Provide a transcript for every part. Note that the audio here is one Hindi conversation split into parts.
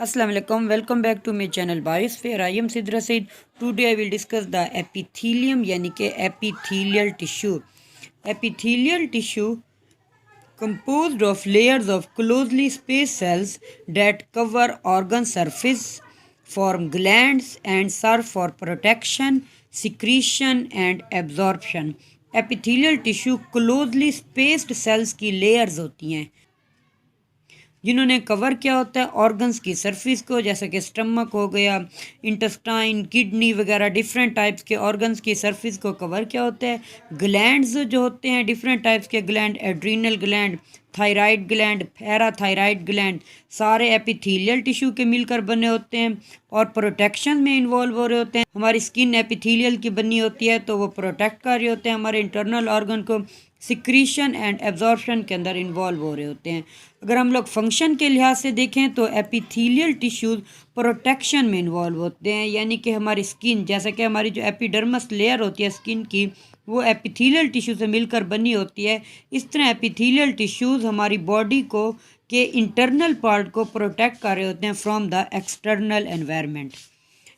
Assalamu alaikum. Welcome back to my channel Biosphere. I am Sidra Said. Today I will discuss the epithelium यानी कि epithelial tissue. Epithelial tissue composed of layers of closely spaced cells that cover organ surface, form glands and serve for protection, secretion and absorption. Epithelial tissue closely spaced cells की layers होती हैं जिन्होंने कवर किया होता है ऑर्गन्स की सरफेस को, जैसे कि स्टमक हो गया, इंटेस्टाइन, किडनी वगैरह डिफरेंट टाइप्स के ऑर्गन्स की सरफेस को कवर किया होता है। ग्लैंड्स जो होते हैं डिफरेंट टाइप्स के gland, adrenal gland, thyroid gland, parathyroid gland, सारे एपिथेलियल टिश्यू के मिलकर बने होते हैं और प्रोटेक्शन में इन्वॉल्व हो रहे होते हैं। हमारी स्किन एपिथेलियल की बनी होती है तो वो प्रोटेक्ट कर रहे होते हैं हमारे इंटरनल ऑर्गन को, सिक्रीशन एंड एब्जॉर्प्शन के अंदर इन्वॉल्व हो रहे होते हैं। अगर हम लोग फंक्शन के लिहाज से देखें तो एपिथेलियल टिश्यूज़ प्रोटेक्शन में इन्वॉल्व होते हैं, यानी कि हमारी स्किन, जैसे कि हमारी जो एपिडर्मस लेयर होती है स्किन की, वो एपिथेलियल टिश्यू से मिलकर बनी होती है। इस तरह एपिथेलियल टिश्यूज़ हमारी बॉडी को के इंटरनल पार्ट को प्रोटेक्ट कर रहे होते हैं from the external environment.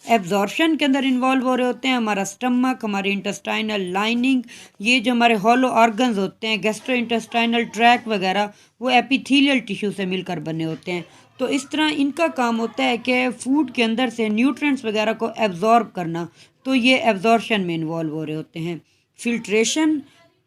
Absorption के अंदर इन्वॉल्व हो रहे होते हैं हमारा स्टमक, हमारी इंटेस्टाइनल लाइनिंग, ये जो हमारे हॉलो ऑर्गन्स होते हैं, गैस्ट्रो इंटेस्टाइनल ट्रैक वगैरह, वो एपिथेलियल टिश्यू से मिलकर बने होते हैं। तो इस तरह इनका काम होता है कि फूड के अंदर से न्यूट्रिएंट्स वगैरह को एब्जॉर्ब करना, तो ये एब्जॉर्प्शन में इन्वॉल्व हो रहे होते हैं। फिल्ट्रेशन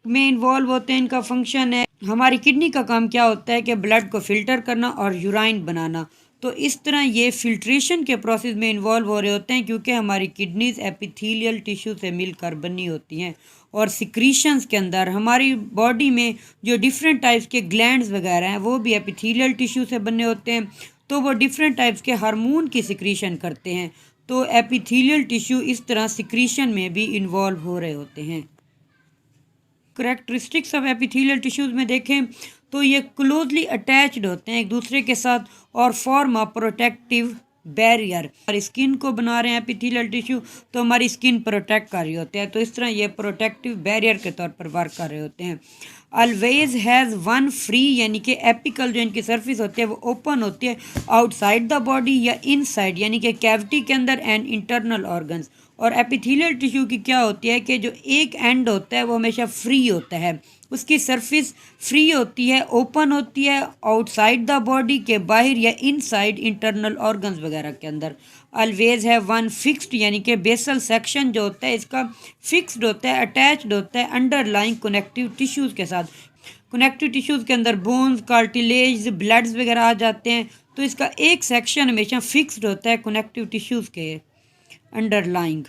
में इन्वॉल्व होते हैं, इनका फंक्शन है। हमारी किडनी का काम क्या होता है कि ब्लड को फिल्टर करना और यूराइन बनाना, तो इस तरह ये फिल्ट्रेशन के प्रोसेस में इन्वॉल्व हो रहे होते हैं क्योंकि हमारी किडनीज एपिथेलियल टिश्यू से मिलकर बनी होती हैं। और सिक्रीशंस के अंदर हमारी बॉडी में जो डिफरेंट टाइप्स के ग्लैंड्स वगैरह हैं वो भी एपिथेलियल टिश्यू से बने होते हैं, तो वो डिफरेंट टाइप्स के हार्मोन की सिक्रीशन करते हैं। तो एपिथेलियल टिश्यू इस तरह सिक्रीशन में भी इन्वॉल्व हो रहे होते हैं। करेक्टरिस्टिक्स ऑफ एपिथेलियल टिश्यूज़ में देखें तो ये क्लोजली अटैच्ड होते हैं एक दूसरे के साथ और फॉर्म अ प्रोटेक्टिव बैरियर। हमारी स्किन को बना रहे हैं एपिथेलियल टिश्यू, तो हमारी स्किन प्रोटेक्ट कर रही होते हैं, तो इस तरह ये प्रोटेक्टिव बैरियर के तौर पर वर्क कर रहे होते हैं। ऑलवेज हैज़ वन फ्री, यानी कि एपिकल जो इनकी सरफेस होती है वो ओपन होती है आउटसाइड द बॉडी या इनसाइड, यानी कि कैविटी के अंदर एंड इंटरनल ऑर्गन्स। और एपिथेलियल टिश्यू की क्या होती है कि जो एक एंड होता है वो हमेशा फ्री होता है, उसकी सरफेस फ्री होती है, ओपन होती है आउटसाइड द बॉडी के बाहर या इनसाइड इंटरनल ऑर्गन्स वगैरह के अंदर। ऑलवेज है वन फिक्स्ड, यानी कि बेसल सेक्शन जो होता है इसका फिक्स्ड होता है, अटैच्ड होता है अंडरलाइंग कनेक्टिव टिश्यूज़ के साथ। कनेक्टिव टिश्यूज़ के अंदर बोन्स, कार्टिलेज, ब्लड्स वगैरह आ जाते हैं, तो इसका एक सेक्शन हमेशा फिक्स्ड होता है कनेक्टिव टिश्यूज़ के underlying.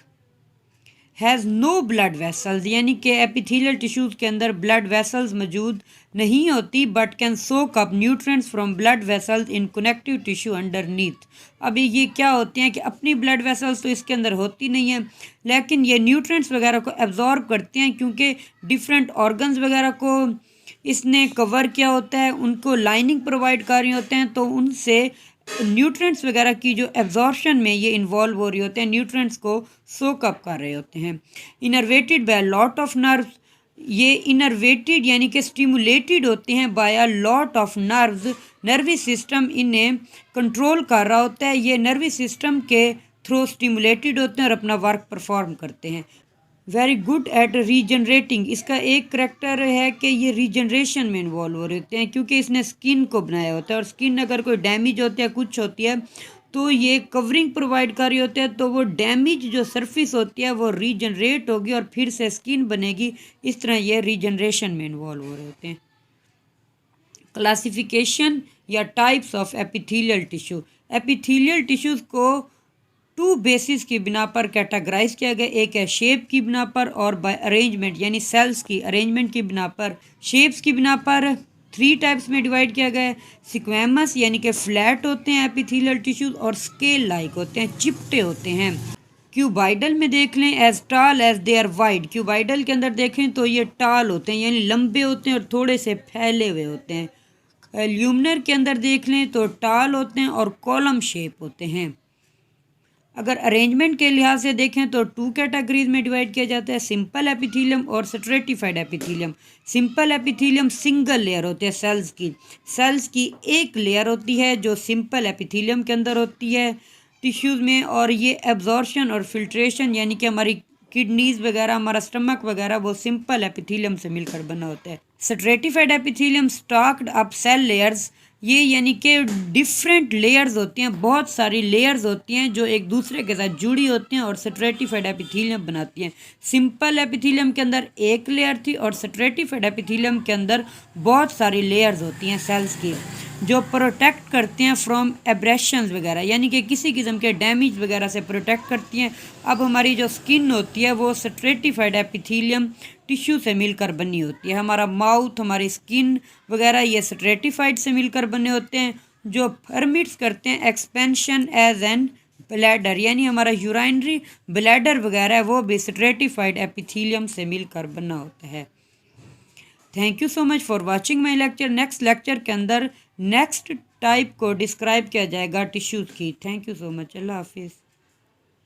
Has no blood vessels, यानी कि एपिथेलियल टिश्यूज़ के अंदर ब्लड वेसल्स मौजूद नहीं होती, but can soak up nutrients from blood vessels in connective tissue underneath. अभी ये क्या होती हैं कि अपनी ब्लड वेसल्स तो इसके अंदर होती नहीं है, लेकिन ये न्यूट्रिएंट्स वगैरह को एब्जॉर्ब करती हैं क्योंकि डिफरेंट ऑर्गन्स वगैरह को इसने कवर किया होता है, उनको लाइनिंग प्रोवाइड कर रहे होते हैं, तो उनसे न्यूट्रिएंट्स वगैरह की जो एब्जॉर्प्शन में ये इन्वॉल्व हो रही होते हैं, न्यूट्रिएंट्स को सोक अप कर रहे होते हैं। Innervated by lot of nerves, ये इनर्वेटेड यानी कि स्टिमुलेटेड होते हैं by a lot of nerves, nervous system इन्हें कंट्रोल कर रहा होता है, ये नर्वी सिस्टम के थ्रू स्टिमुलेटेड होते हैं और अपना वर्क परफॉर्म करते हैं। वेरी गुड एट रीजनरेटिंग, इसका एक करेक्टर है कि ये रीजनरेशन में इन्वॉल्व हो रहे होते हैं क्योंकि इसने स्किन को बनाया होता है, और स्किन अगर कोई डैमेज होती है, कुछ होती है, तो ये कवरिंग प्रोवाइड कर रही होते हैं, तो वो डैमेज जो सरफेस होती है वो रीजनरेट होगी और फिर से स्किन बनेगी। इस तरह ये रीजनरेशन में इन्वॉल्व हो रहे होते हैं। क्लासिफिकेशन या types of epithelial tissue, epithelial tissues को टू बेसिस की बिना पर कैटेगराइज किया गया, एक है शेप की बिना पर और बाय अरेंजमेंट, यानी सेल्स की अरेंजमेंट की बिना पर। शेप्स की बिना पर थ्री टाइप्स में डिवाइड किया गया है। सिक्वेमस यानी कि फ्लैट होते हैं एपिथेलियल टिश्यूज और स्केल लाइक होते हैं, चिपटे होते हैं। क्यूबाइडल में देख लें as tall as they are wide, cuboidal के अंदर देखें तो ये टाल होते हैं यानी लंबे होते हैं और थोड़े से फैले हुए होते हैं। ल्यूमिनर के अंदर देख लें तो टाल होते हैं और कॉलम शेप होते हैं। अगर अरेंजमेंट के लिहाज से देखें तो 2 कैटेगरीज में डिवाइड किया जाता है, सिंपल एपिथीलियम और stratified epithelium. Simple epithelium single layer होते हैं सेल्स की एक लेयर होती है जो सिंपल एपिथीलियम के अंदर होती है टिश्यूज़ में, और ये एब्जॉर्प्शन और फिल्ट्रेशन यानी कि हमारी किडनीज वगैरह, हमारा स्टमक वगैरह, वो सिंपल एपिथीलियम से मिलकर बना होता है। Stratified epithelium stacked up cell layers, ये यानी कि डिफरेंट लेयर्स होती हैं, बहुत सारी लेयर्स होती हैं जो एक दूसरे के साथ जुड़ी होती हैं और स्ट्रेटिफाइड एपिथीलियम बनाती हैं। सिंपल एपिथीलियम के अंदर एक लेयर थी और स्ट्रेटिफाइड एपिथीलियम के अंदर बहुत सारी लेयर्स होती हैं सेल्स की, जो प्रोटेक्ट करते हैं फ्रॉम एब्रेशंस वगैरह, यानी कि किसी किस्म के डैमेज वगैरह से प्रोटेक्ट करती हैं। अब हमारी जो स्किन होती है वो स्ट्रेटिफाइड एपिथीलियम टिश्यू से मिलकर बनी होती है। हमारा माउथ, हमारी स्किन वगैरह ये स्ट्रेटिफाइड से मिलकर बने होते हैं, जो परमिट्स करते हैं एक्सपेंशन एज एन ब्लैडर, यानी हमारा यूराइनरी ब्लैडर वगैरह है वो भी स्ट्रेटिफाइड एपिथीलियम से मिलकर बना होता है। Thank you so much for watching my lecture. Next lecture के अंदर नेक्स्ट टाइप को डिस्क्राइब किया जाएगा टिश्यूज़ की। Thank you so much. अल्लाह हाफिज़।